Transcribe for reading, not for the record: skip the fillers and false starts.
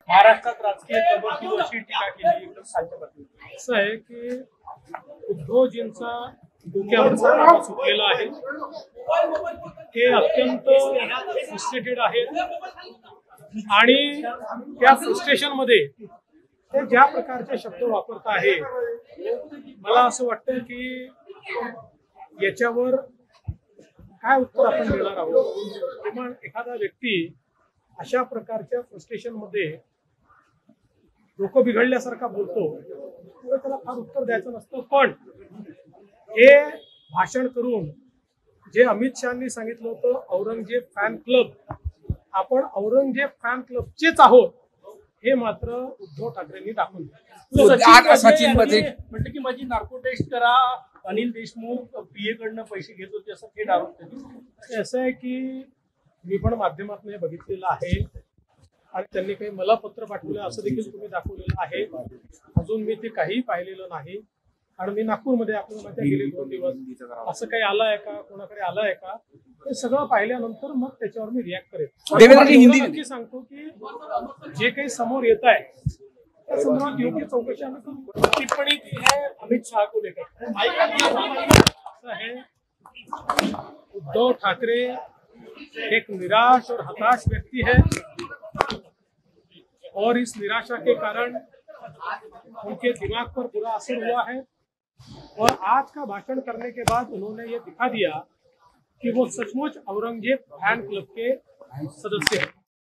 महाराष्ट्रात राजकीय कबड्डीवर अशी टीका केली एकदम खालच्या बाजूने. असं आहे की उद्धवजींचा डोक्यावरचा ताबा सुटलेला आहे. ते अत्यंत फ्रस्ट्रेटेड आहेत आणि त्या फ्रस्ट्रेशन मध्ये ते ज्या प्रकारचे शब्द वापरत आहे, मला असं वाटतं की याच्यावर काय उत्तर आपण देणार आहोत. किंवा एखादा व्यक्ती अशा प्रकारच्या फ्रस्ट्रेशन मध्ये डोकं बिघडल्यासारखा बोलतो, तर त्याला फार उत्तर द्यायचं नसतं. पण हे भाषण करून जे अमित शहानी सांगितलं होतं औरंगजेब फॅन क्लब, आपण औरंगजेब फॅन क्लबचेच आहोत हे मात्र उद्धव ठाकरेंनी दाखवून दिलं. सचिन म्हटलं की माझी नार्को टेस्ट करा, अनिल देशमुख पीए कडनं पैसे घेत होते असं थेट आरोप केले. असं आहे की मी पण माध्यमातून हे बघितलेलं आहे आणि त्यांनी काही मला पत्र पाठवलं असं देखील तुम्ही दाखवलेलं आहे. अजून मी ते काही पाहिलेलं नाही. आणि मी नागपूरमध्ये आपल्याला गेले 2 दिवस असं काही आलंय का, कोणाकडे आलंय का, हे सगळं पाहिल्यानंतर मग त्याच्यावर मी रिॲक्ट करेन. नक्की सांगतो की जे काही समोर येत आहे त्या संदर्भात योग्य चौकशी आम्ही करू. टिप्पणी की है अमित शाह को लेकर असं है, उद्धव ठाकरे एक निराश और हताश व्यक्ति है और इस निराशा के कारण उनके दिमाग पर बुरा असर हुआ है. और आज का भाषण करने के बाद उन्होंने ये दिखा दिया कि वो सचमुच औरंगजेब फैन क्लब के सदस्य हैं.